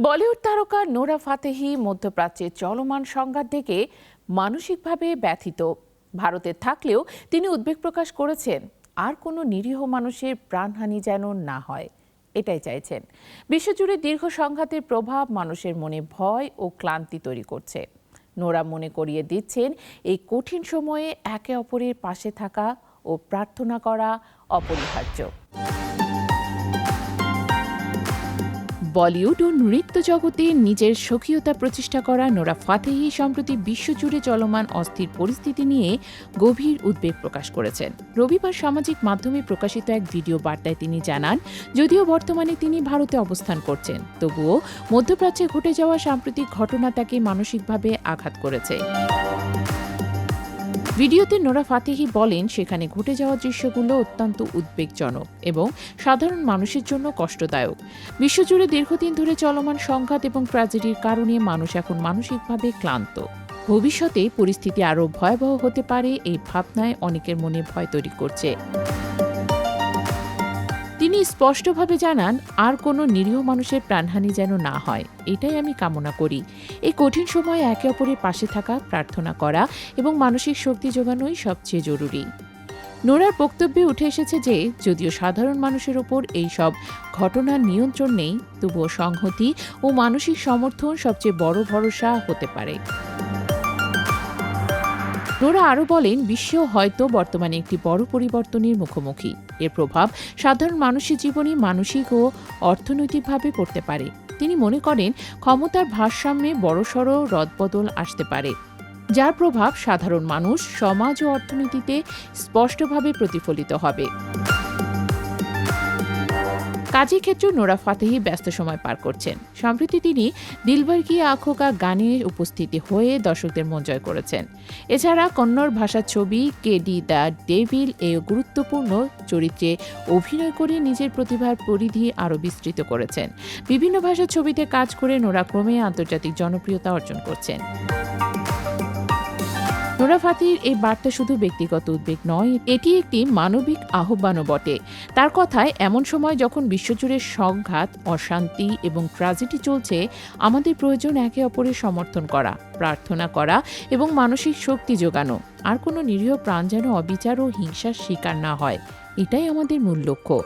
বলিউড তারকা Nora Fatehi মধ্যপ্রাচ্যের চলমান সংঘাত দেখে মানসিকভাবে ব্যথিত। ভারতে থাকলেও তিনি উদ্বেগ প্রকাশ করেছেন আর কোনো নিরীহ মানুষের প্রাণহানি যেন না হয়, এটাই চাইছেন। বিশ্বজুড়ে দীর্ঘ সংঘাতের প্রভাব মানুষের মনে ভয় ও ক্লান্তি তৈরি করছে। নোরা মনে করিয়ে দিচ্ছেন, এই কঠিন সময়ে একে অপরের পাশে থাকা ও প্রার্থনা করা অপরিহার্য। বলিউড ও নৃত্য জগতে নিজের স্বকীয়তা প্রতিষ্ঠা করা নোরা ফাতেহি সম্প্রতি বিশ্বজুড়ে চলমান অস্থির পরিস্থিতি নিয়ে গভীর উদ্বেগ প্রকাশ করেছেন। রবিবার সামাজিক মাধ্যমে প্রকাশিত এক ভিডিও বার্তায় তিনি জানান, যদিও বর্তমানে তিনি ভারতে অবস্থান করছেন, তবুও মধ্যপ্রাচ্যে ঘটে যাওয়া সাম্প্রতিক ঘটনা তাকে মানসিকভাবে আঘাত করেছে। ভিডিওতে নোরা ফাতেহি বলেন, সেখানে ঘটে যাওয়া দৃশ্যগুলো অত্যন্ত উদ্বেগজনক এবং সাধারণ মানুষের জন্য কষ্টদায়ক। বিশ্বজুড়ে দীর্ঘদিন ধরে চলমান সংঘাত এবং ট্র্যাজেডির কারণে মানুষ এখন মানসিকভাবে ক্লান্ত। ভবিষ্যতে পরিস্থিতি আরও ভয়াবহ হতে পারে, এই ভাবনায় অনেকের মনে ভয় তৈরি করছে। তিনি স্পষ্টভাবে জানান, আর কোনো নিরীহ মানুষের প্রাণহানি যেন না হয়, এটাই আমি কামনা করি। এই কঠিন সময়ে একে অপরের পাশে থাকা, প্রার্থনা করা এবং মানসিক শক্তি যোগানোই সবচেয়ে জরুরি। নোরার বক্তব্যে উঠে এসেছে যে, যদিও সাধারণ মানুষের ওপর এই সব ঘটনার নিয়ন্ত্রণ নেই, তবুও সংহতি ও মানসিক সমর্থন সবচেয়ে বড় ভরসা হতে পারে। নোরা আরও বলেন, বিশ্ব হয়তো বর্তমানে একটি বড় পরিবর্তনের মুখোমুখি। এর প্রভাব সাধারণ মানুষের জীবনে মানসিক ও অর্থনৈতিকভাবে পড়তে পারে। তিনি মনে করেন, ক্ষমতার ভারসাম্যে বড়সড় রদবদল আসতে পারে, যার প্রভাব সাধারণ মানুষ, সমাজ ও অর্থনীতিতে স্পষ্টভাবে প্রতিফলিত হবে। কাজের ক্ষেত্রে নোরা ফাতেহি ব্যস্ত সময় পার করছেন। সম্প্রতি তিনি দিলবার কি আঁখো কা গানে উপস্থিতি হয়ে দর্শকদের মন জয় করেছেন। এছাড়া কন্নড় ভাষার ছবি কেডি দ্য ডেভিল এ গুরুত্বপূর্ণ চরিত্রে অভিনয় করে নিজের প্রতিভার পরিধি আরও বিস্তৃত করেছেন। বিভিন্ন ভাষার ছবিতে কাজ করে নোরা ক্রমে আন্তর্জাতিক জনপ্রিয়তা অর্জন করছেন। নোরা ফাতেহির এই বার্তা শুধু ব্যক্তিগত উদ্বেগ নয়, এটি একটি মানবিক আহ্বানও বটে। তার কথায়, এমন সময় যখন বিশ্বজুড়ে সংঘাত, অশান্তি এবং ট্র্যাজেডি চলছে, আমাদের প্রয়োজন একে অপরের সমর্থন করা, প্রার্থনা করা এবং মানসিক শক্তি যোগানো। আর কোনো নিরীহ প্রাণ যেন অবিচার ও হিংসার শিকার না হয়, এটাই আমাদের মূল লক্ষ্য।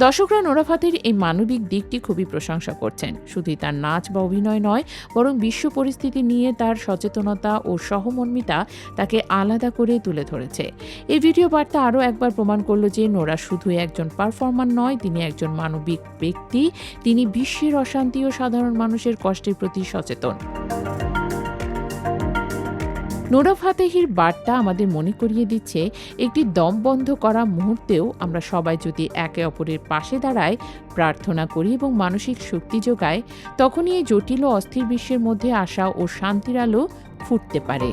দর্শকরা নোরা ফাতেহির এই মানবিক দিকটি খুবই প্রশংসা করছেন। শুধুই তার নাচ বা অভিনয় নয়, বরং বিশ্ব পরিস্থিতি নিয়ে তার সচেতনতা ও সহমর্মিতা তাকে আলাদা করে তুলে ধরেছে। এই ভিডিও বার্তা আরও একবার প্রমাণ করল যে, নোরা শুধু একজন পারফর্মার নয়, তিনি একজন মানবিক ব্যক্তি। তিনি বিশ্বের অশান্তি ও সাধারণ মানুষের কষ্টের প্রতি সচেতন। নোরা ফাতেহির বার্তা আমাদের মনে করিয়ে দিচ্ছে, একটি দম বন্ধ করা মুহূর্তেও আমরা সবাই যদি একে অপরের পাশে দাঁড়াই, প্রার্থনা করি এবং মানসিক শক্তি যোগাই, তখনই এই জটিল ও অস্থির বিশ্বের মধ্যে আশা ও শান্তির আলো ফুটতে পারে।